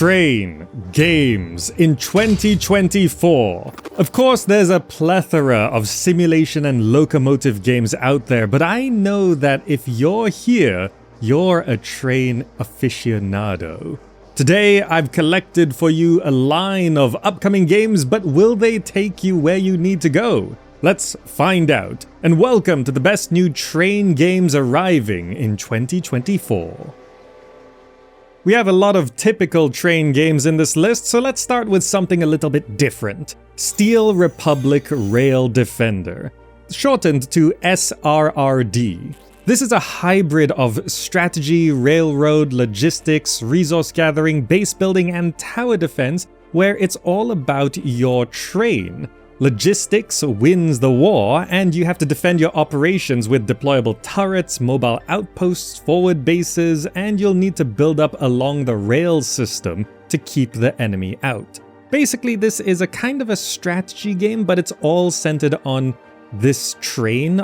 Train games in 2024. Of course, there's a plethora of simulation and locomotive games out there, but I know that if you're here, you're a train aficionado. Today, I've collected for you a line of upcoming games, but will they take you where you need to go? Let's find out. And welcome to the best new train games arriving in 2024. We have a lot of typical train games in this list, so let's start with something a little bit different. Steel Republic Rail Defender, shortened to SRRD. This is a hybrid of strategy, railroad, logistics, resource gathering, base building, and tower defense, where it's all about your train. Logistics wins the war, and you have to defend your operations with deployable turrets, mobile outposts, forward bases, and you'll need to build up along the rail system to keep the enemy out. Basically, this is a kind of a strategy game, but it's all centered on this train,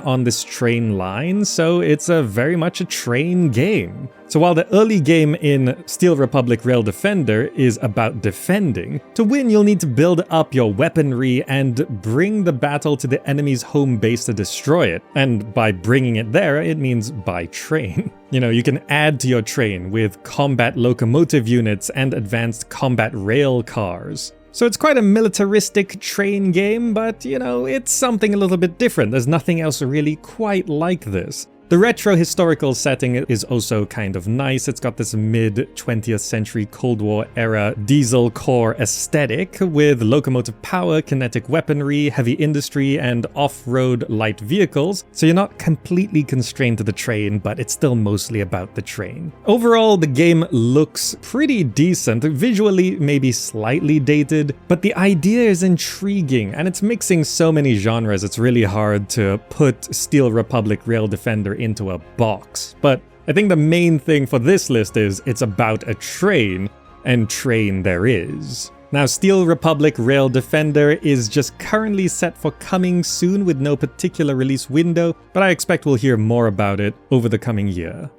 line, so it's very much a train game. So while the early game in Steel Republic Rail Defender is about defending, to win you'll need to build up your weaponry and bring the battle to the enemy's home base to destroy it. And by bringing it there, it means by train. You can add to your train with combat locomotive units and advanced combat rail cars. So it's quite a militaristic train game, but it's something a little bit different. There's nothing else really quite like this. The retro historical setting is also kind of nice. It's got this mid-20th century Cold War era diesel core aesthetic with locomotive power, kinetic weaponry, heavy industry, and off-road light vehicles. So you're not completely constrained to the train, but it's still mostly about the train. Overall, the game looks pretty decent, visually maybe slightly dated, but the idea is intriguing, and it's mixing so many genres it's really hard to put Steel Republic Rail Defender into a box. But I think the main thing for this list is it's about a train, and train there is. Now, Steel Republic Rail Defender is just currently set for coming soon with no particular release window, but I expect we'll hear more about it over the coming year.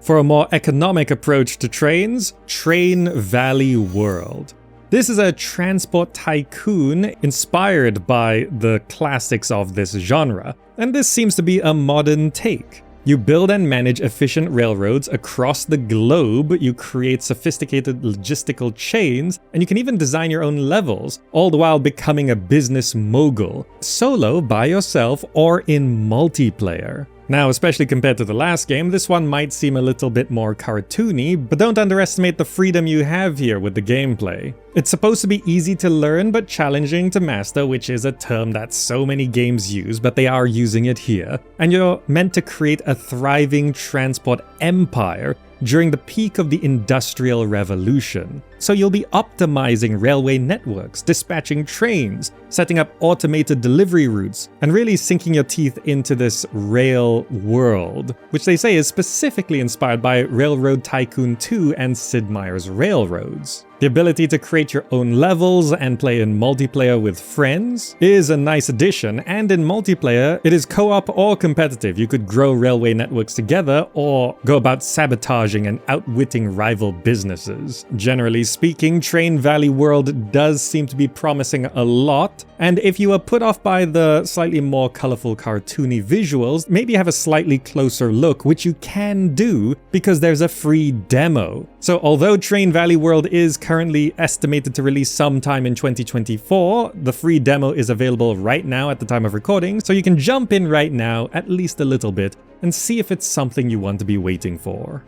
For a more economic approach to trains, Train Valley World. This is a transport tycoon inspired by the classics of this genre, and this seems to be a modern take. You build and manage efficient railroads across the globe, you create sophisticated logistical chains, and you can even design your own levels, all the while becoming a business mogul, solo, by yourself, or in multiplayer. Now, especially compared to the last game, this one might seem a little bit more cartoony, but don't underestimate the freedom you have here with the gameplay. It's supposed to be easy to learn but challenging to master, which is a term that so many games use, but they are using it here. And you're meant to create a thriving transport empire during the peak of the Industrial Revolution. So you'll be optimizing railway networks, dispatching trains, setting up automated delivery routes, and really sinking your teeth into this rail world, which they say is specifically inspired by Railroad Tycoon 2 and Sid Meier's Railroads. The ability to create your own levels and play in multiplayer with friends is a nice addition, and in multiplayer, it is co-op or competitive. You could grow railway networks together or go about sabotaging and outwitting rival businesses. Generally speaking, Train Valley World does seem to be promising a lot, and if you are put off by the slightly more colorful cartoony visuals, maybe have a slightly closer look, which you can do because there's a free demo. So although Train Valley World is currently estimated to release sometime in 2024, the free demo is available right now at the time of recording, so you can jump in right now, at least a little bit, and see if it's something you want to be waiting for.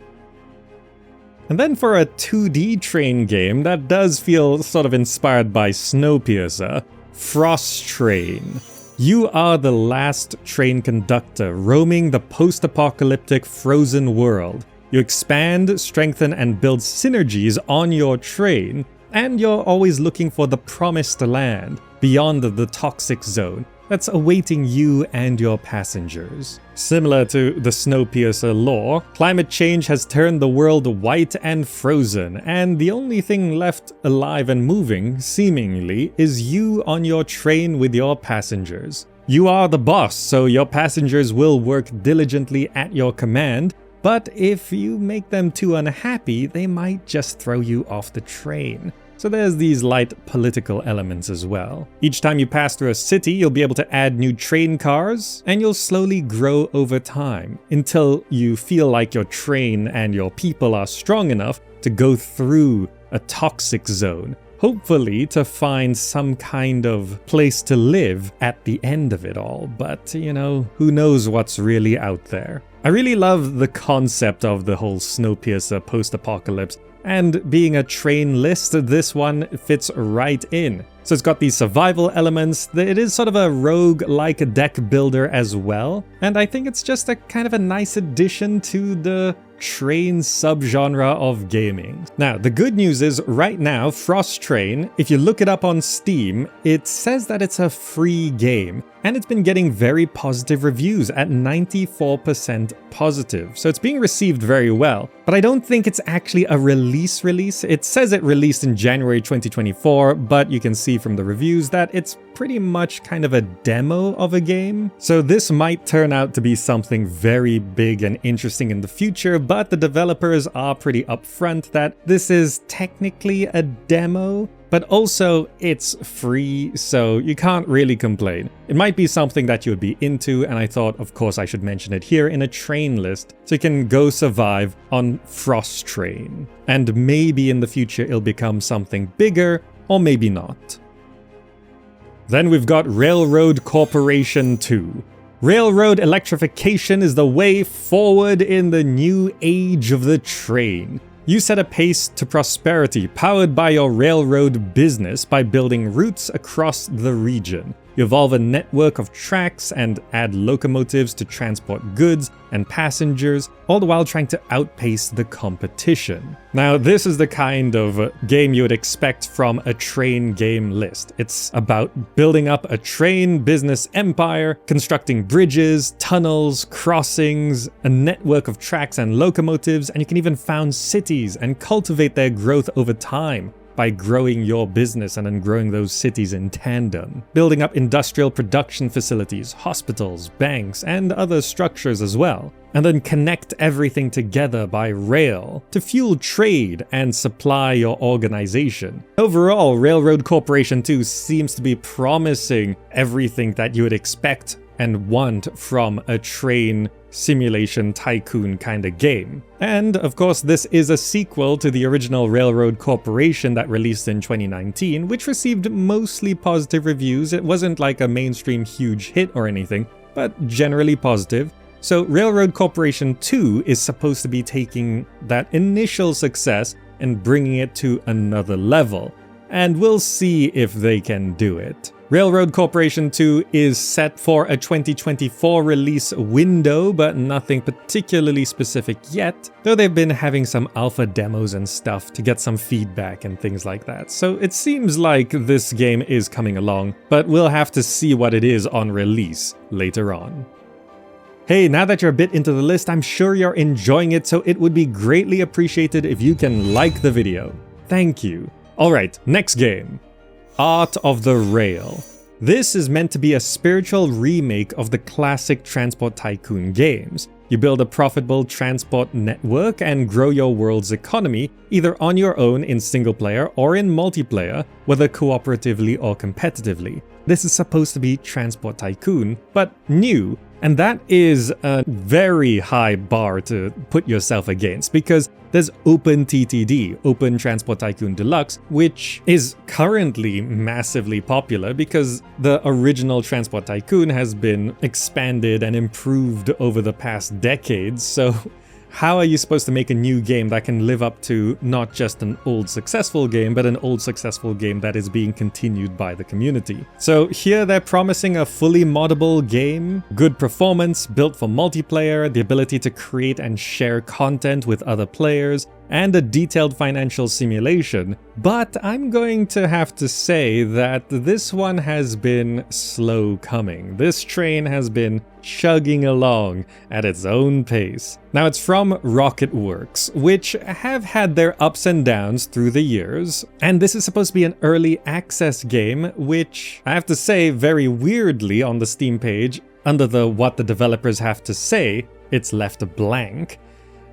And then for a 2D train game that does feel sort of inspired by Snowpiercer, Frostrain. You are the last train conductor roaming the post-apocalyptic frozen world. You expand, strengthen, and build synergies on your train, and you're always looking for the promised land beyond the toxic zone that's awaiting you and your passengers. Similar to the Snowpiercer lore, climate change has turned the world white and frozen, and the only thing left alive and moving, seemingly, is you on your train with your passengers. You are the boss, so your passengers will work diligently at your command, but if you make them too unhappy, they might just throw you off the train. So there's these light political elements as well. Each time you pass through a city, you'll be able to add new train cars, and you'll slowly grow over time until you feel like your train and your people are strong enough to go through a toxic zone, hopefully to find some kind of place to live at the end of it all. But, you know, who knows what's really out there. I really love the concept of the whole Snowpiercer post-apocalypse. And being a train list, this one fits right in. So it's got these survival elements, it is sort of a rogue-like deck builder as well, and I think it's just a kind of a nice addition to the train subgenre of gaming. Now, the good news is right now, Frostrain, if you look it up on Steam, it says that it's a free game, and it's been getting very positive reviews at 94% positive. So it's being received very well, but I don't think it's actually a release. It says it released in January 2024, but you can see from the reviews that it's pretty much kind of a demo of a game. So this might turn out to be something very big and interesting in the future, but the developers are pretty upfront that this is technically a demo, but also it's free, so you can't really complain. It might be something that you would be into, and I thought, of course, I should mention it here in a train list, so you can go survive on Frostrain. And maybe in the future it'll become something bigger, or maybe not. Then we've got Railroad Corporation 2. Railroad electrification is the way forward in the new age of the train. You set a pace to prosperity powered by your railroad business by building routes across the region. You evolve a network of tracks and add locomotives to transport goods and passengers, all the while trying to outpace the competition. Now, this is the kind of game you would expect from a train game list. It's about building up a train business empire, constructing bridges, tunnels, crossings, a network of tracks and locomotives, and you can even found cities and cultivate their growth over time by growing your business and then growing those cities in tandem. Building up industrial production facilities, hospitals, banks, and other structures as well. And then connect everything together by rail to fuel trade and supply your organization. Overall, Railroad Corporation 2 seems to be promising everything that you would expect and want from a train simulation tycoon kind of game. And of course, this is a sequel to the original Railroad Corporation that released in 2019, which received mostly positive reviews. It wasn't like a mainstream huge hit or anything, but generally positive. So Railroad Corporation 2 is supposed to be taking that initial success and bringing it to another level. And we'll see if they can do it. Railroad Corporation 2 is set for a 2024 release window, but nothing particularly specific yet, though they've been having some alpha demos and stuff to get some feedback and things like that. So it seems like this game is coming along, but we'll have to see what it is on release later on. Hey, now that you're a bit into the list, I'm sure you're enjoying it, so it would be greatly appreciated if you can like the video. Thank you. Alright, next game. Art of the Rail. This is meant to be a spiritual remake of the classic Transport Tycoon games. You build a profitable transport network and grow your world's economy, either on your own in single player or in multiplayer, whether cooperatively or competitively. This is supposed to be Transport Tycoon, but new, and that is a very high bar to put yourself against, because there's OpenTTD, Open Transport Tycoon Deluxe, which is currently massively popular because the original Transport Tycoon has been expanded and improved over the past decades, so how are you supposed to make a new game that can live up to not just an old successful game, but an old successful game that is being continued by the community? So here they're promising a fully moddable game, good performance, built for multiplayer, the ability to create and share content with other players, and a detailed financial simulation. But I'm going to have to say that this one has been slow coming. This train has been chugging along at its own pace. Now, it's from Rocketworks, which have had their ups and downs through the years, and this is supposed to be an early access game, which I have to say, very weirdly on the Steam page, under the what the developers have to say, it's left blank.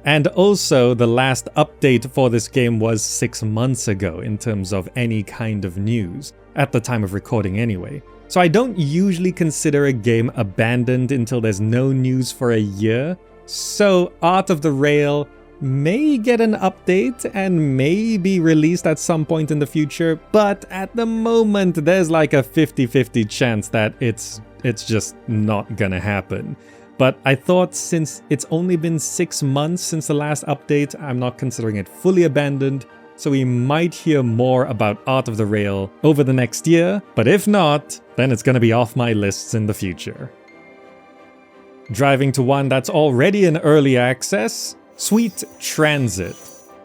And also, the last update for this game was 6 months ago in terms of any kind of news, at the time of recording anyway. So I don't usually consider a game abandoned until there's no news for a year. So Art of the Rail may get an update and may be released at some point in the future, but at the moment there's like a 50-50 chance that it's just not gonna happen. But I thought since it's only been 6 months since the last update, I'm not considering it fully abandoned, so we might hear more about Art of the Rail over the next year, but if not, then it's gonna be off my lists in the future. Driving to one that's already in early access, Sweet Transit.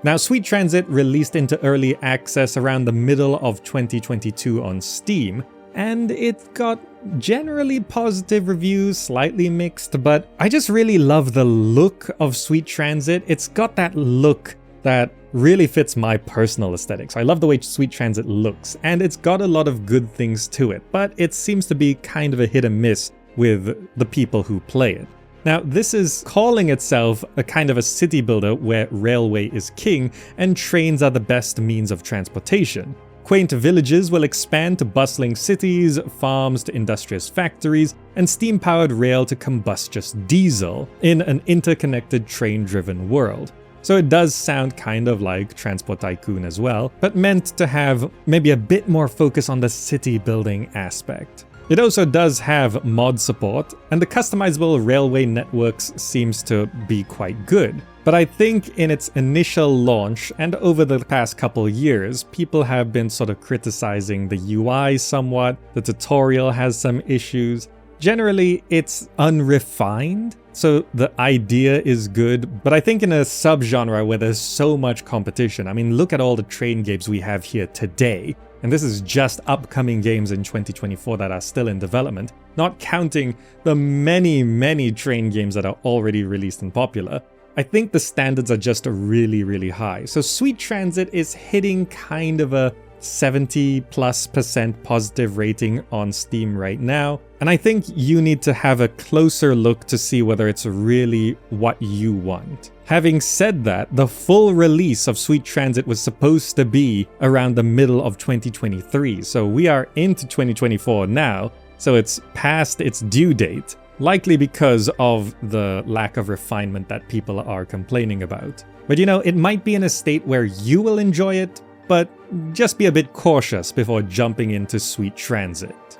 Now, Sweet Transit released into early access around the middle of 2022 on Steam, and it got generally positive reviews, slightly mixed, but I just really love the look of Sweet Transit. It's got that look that really fits my personal aesthetics. I love the way Sweet Transit looks, and it's got a lot of good things to it, but it seems to be kind of a hit and miss with the people who play it. Now, this is calling itself a kind of a city builder where railway is king and trains are the best means of transportation. Quaint villages will expand to bustling cities, farms to industrious factories, and steam-powered rail to combustious diesel in an interconnected train-driven world. So it does sound kind of like Transport Tycoon as well, but meant to have maybe a bit more focus on the city-building aspect. It also does have mod support, and the customizable railway networks seems to be quite good. But I think in its initial launch and over the past couple years, people have been sort of criticizing the UI somewhat, the tutorial has some issues. Generally, it's unrefined, so the idea is good, but I think in a subgenre where there's so much competition, I mean, look at all the train games we have here today. And this is just upcoming games in 2024 that are still in development, not counting the many train games that are already released and popular. I think the standards are just really high. So Sweet Transit is hitting kind of a 70+% positive rating on Steam right now. And I think you need to have a closer look to see whether it's really what you want. Having said that, the full release of Sweet Transit was supposed to be around the middle of 2023, so we are into 2024 now, so it's past its due date, likely because of the lack of refinement that people are complaining about. But you know, it might be in a state where you will enjoy it, but just be a bit cautious before jumping into Sweet Transit.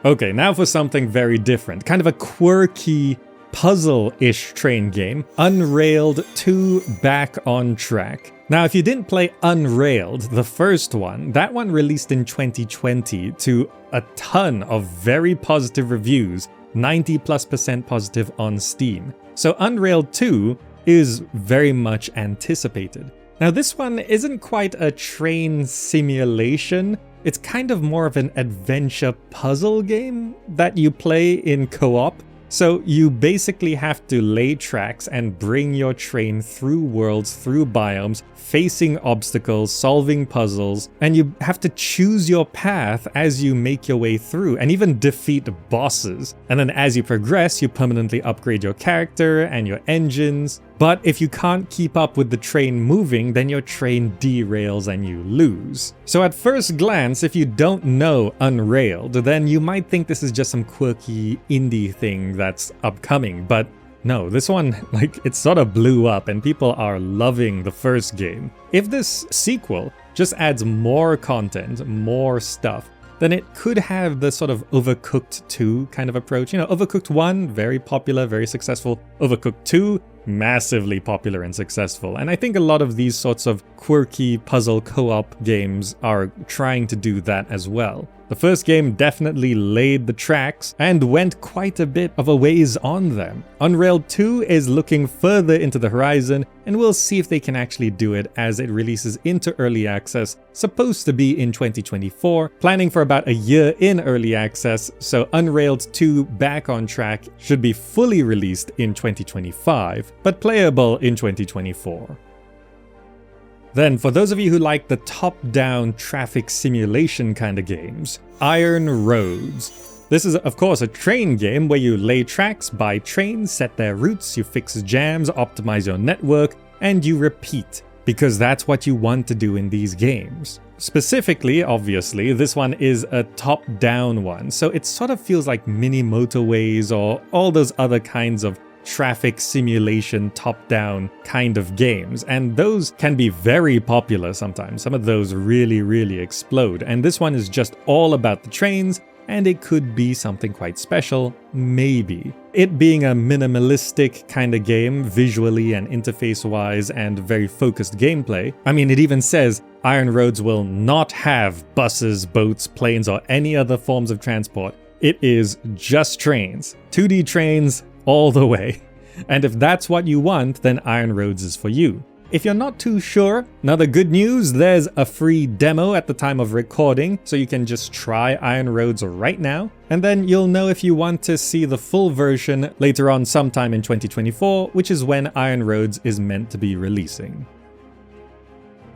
Okay, now for something very different, kind of a quirky puzzle-ish train game, Unrailed 2 Back on Track. Now, if you didn't play Unrailed, the first one, that one released in 2020 to a ton of very positive reviews, 90+% positive on Steam. So Unrailed 2 is very much anticipated. Now, this one isn't quite a train simulation. It's kind of more of an adventure puzzle game that you play in co-op. So you basically have to lay tracks and bring your train through worlds, through biomes, facing obstacles, solving puzzles, and you have to choose your path as you make your way through and even defeat bosses. And then as you progress, you permanently upgrade your character and your engines. But if you can't keep up with the train moving, then your train derails and you lose. So at first glance, if you don't know Unrailed, then you might think this is just some quirky indie thing that's upcoming, but no, this one, it sort of blew up and people are loving the first game. If this sequel just adds more content, more stuff, then it could have the sort of Overcooked 2 kind of approach. You know, Overcooked 1, very popular, very successful. Overcooked 2, massively popular and successful. And I think a lot of these sorts of quirky puzzle co-op games are trying to do that as well. The first game definitely laid the tracks and went quite a bit of a ways on them. Unrailed 2 is looking further into the horizon, and we'll see if they can actually do it as it releases into early access, supposed to be in 2024, planning for about a year in early access, so Unrailed 2 Back on Track should be fully released in 2025, but playable in 2024. Then, for those of you who like the top-down traffic simulation kind of games, Iron Roads. This is, of course, a train game where you lay tracks, buy trains, set their routes, you fix jams, optimize your network, and you repeat, because that's what you want to do in these games. Specifically, obviously, this one is a top-down one, so it sort of feels like mini motorways or all those other kinds of traffic simulation top-down kind of games, and those can be very popular sometimes. Some of those really explode, and this one is just all about the trains, and it could be something quite special, maybe. It being a minimalistic kind of game, visually and interface-wise, and very focused gameplay. I mean, it even says Iron Roads will not have buses, boats, planes, or any other forms of transport. It is just trains. 2D trains all the way. And if that's what you want, then Iron Roads is for you. If you're not too sure, another good news, there's a free demo at the time of recording, so you can just try Iron Roads right now, and then you'll know if you want to see the full version later on sometime in 2024, which is when Iron Roads is meant to be releasing.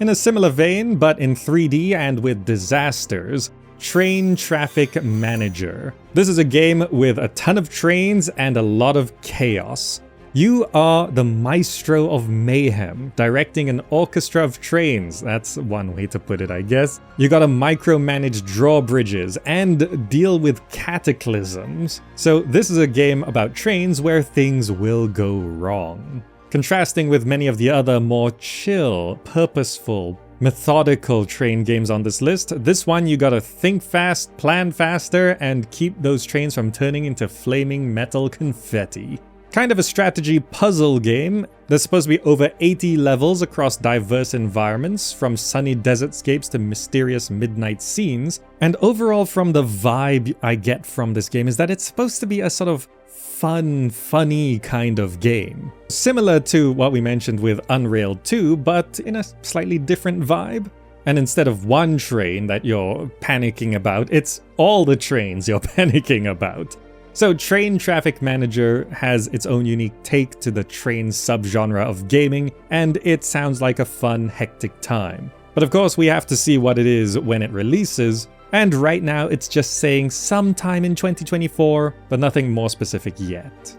In a similar vein, but in 3D and with disasters, Train Traffic Manager. This is a game with a ton of trains and a lot of chaos. You are the maestro of mayhem, directing an orchestra of trains. That's one way to put it, I guess. You gotta micromanage drawbridges and deal with cataclysms. So this is a game about trains where things will go wrong. Contrasting with many of the other more chill, purposeful, methodical train games on this list, this one you gotta think fast, plan faster, and keep those trains from turning into flaming metal confetti. Kind of a strategy puzzle game. There's supposed to be over 80 levels across diverse environments, from sunny desertscapes to mysterious midnight scenes. And overall, from the vibe I get from this game, is that it's supposed to be a sort of funny kind of game. Similar to what we mentioned with Unrailed 2, but in a slightly different vibe. And instead of one train that you're panicking about, it's all the trains you're panicking about. So Train Traffic Manager has its own unique take to the train subgenre of gaming, and it sounds like a fun, hectic time. But of course we have to see what it is when it releases, and right now it's just saying sometime in 2024, but nothing more specific yet.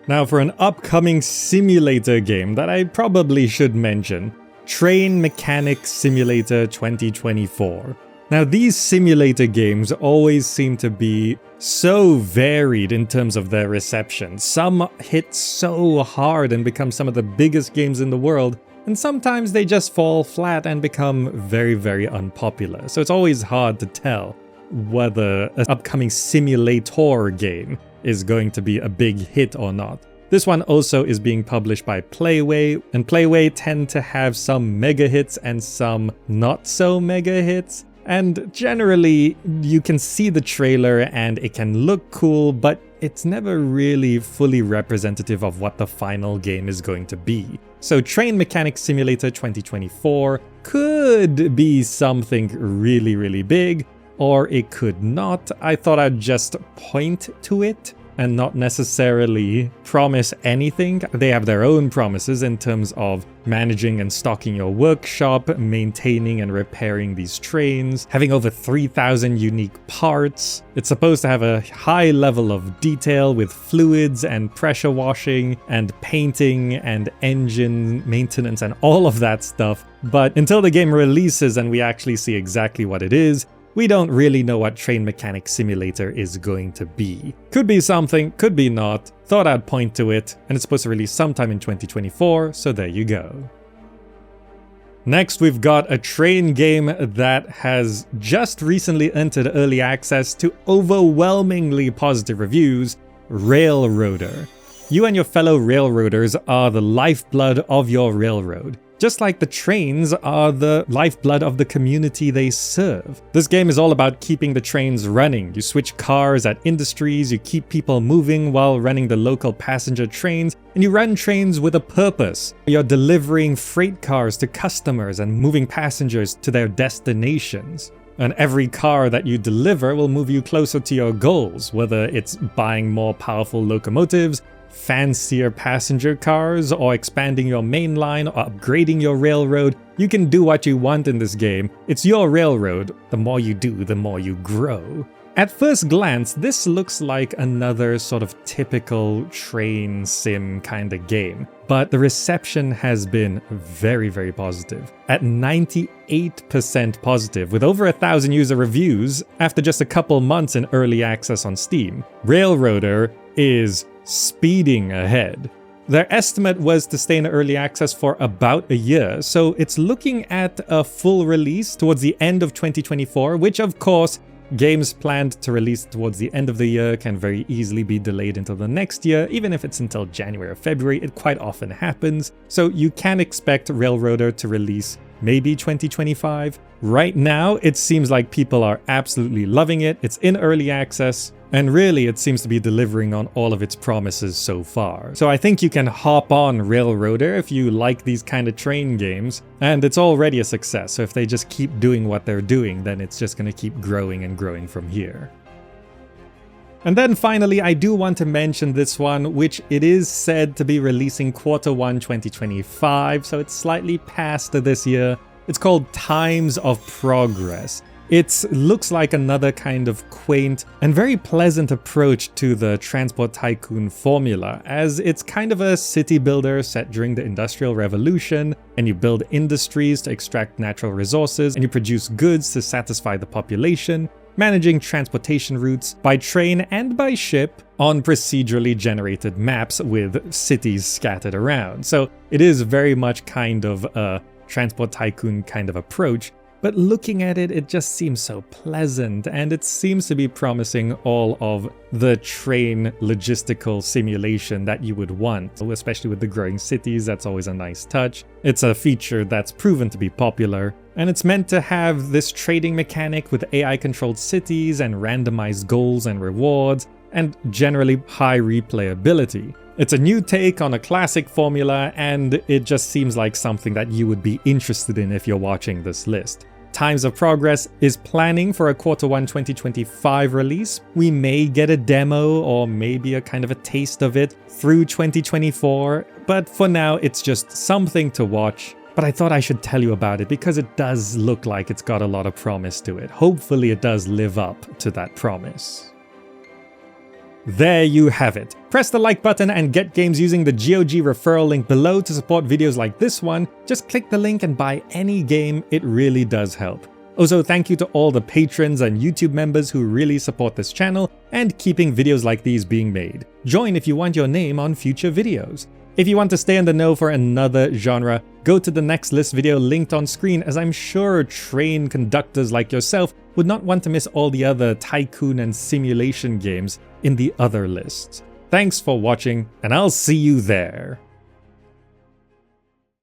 Now for an upcoming simulator game that I probably should mention, Train Mechanic Simulator 2024. Now these simulator games always seem to be so varied in terms of their reception. Some hit so hard and become some of the biggest games in the world, and sometimes they just fall flat and become very unpopular. So it's always hard to tell whether an upcoming simulator game is going to be a big hit or not. This one also is being published by Playway, and Playway tend to have some mega hits and some not so mega hits. And generally, you can see the trailer and it can look cool, but it's never really fully representative of what the final game is going to be. So Train Mechanic Simulator 2024 could be something really big, or it could not. I thought I'd just point to it and not necessarily promise anything. They have their own promises in terms of managing and stocking your workshop, maintaining and repairing these trains, having over 3,000 unique parts. It's supposed to have a high level of detail with fluids and pressure washing and painting and engine maintenance and all of that stuff. But until the game releases and we actually see exactly what it is, we don't really know what Train Mechanic Simulator is going to be. Could be something, could be not. Thought I'd point to it, and it's supposed to release sometime in 2024, so there you go. Next, we've got a train game that has just recently entered early access to overwhelmingly positive reviews, Railroader. You and your fellow railroaders are the lifeblood of your railroad. Just like the trains are the lifeblood of the community they serve. This game is all about keeping the trains running. You switch cars at industries, you keep people moving while running the local passenger trains, and you run trains with a purpose. You're delivering freight cars to customers and moving passengers to their destinations. And every car that you deliver will move you closer to your goals, whether it's buying more powerful locomotives, fancier passenger cars, or expanding your main line, or upgrading your railroad. You can do what you want in this game. It's your railroad. The more you do, the more you grow. At first glance, this looks like another sort of typical train sim kind of game, but the reception has been very, very positive. At 98% positive, with over 1,000 user reviews after just a couple months in early access on Steam, Railroader is speeding ahead. Their estimate was to stay in early access for about a year, so it's looking at a full release towards the end of 2024, which of course, games planned to release towards the end of the year can very easily be delayed until the next year, even if it's until January or February, it quite often happens. So you can expect Railroader to release maybe 2025. Right now, it seems like people are absolutely loving it. It's in early access, and really it seems to be delivering on all of its promises so far. So I think you can hop on Railroader if you like these kind of train games, and it's already a success. So if they just keep doing what they're doing, then it's just going to keep growing and growing from here. And then finally, I do want to mention this one, which it is said to be releasing Q1 2025, so it's slightly past this year. It's called Times of Progress. It looks like another kind of quaint and very pleasant approach to the Transport Tycoon formula, as it's kind of a city builder set during the Industrial Revolution, and you build industries to extract natural resources, and you produce goods to satisfy the population, managing transportation routes by train and by ship on procedurally generated maps with cities scattered around. So it is very much kind of a Transport Tycoon kind of approach, but looking at it, it just seems so pleasant, and it seems to be promising all of the train logistical simulation that you would want, especially with the growing cities. That's always a nice touch. It's a feature that's proven to be popular, and it's meant to have this trading mechanic with AI-controlled cities and randomized goals and rewards, and generally high replayability. It's a new take on a classic formula, and it just seems like something that you would be interested in if you're watching this list. Times of Progress is planning for a Q1 2025 release. We may get a demo or maybe a kind of a taste of it through 2024, but for now it's just something to watch. But I thought I should tell you about it because it does look like it's got a lot of promise to it. Hopefully it does live up to that promise. There you have it. Press the like button and get games using the GOG referral link below to support videos like this one. Just click the link and buy any game, it really does help. Also, thank you to all the patrons and YouTube members who really support this channel and keeping videos like these being made. Join if you want your name on future videos. If you want to stay in the know for another genre, go to the next list video linked on screen, as I'm sure train conductors like yourself would not want to miss all the other tycoon and simulation games in the other lists. Thanks for watching, and I'll see you there.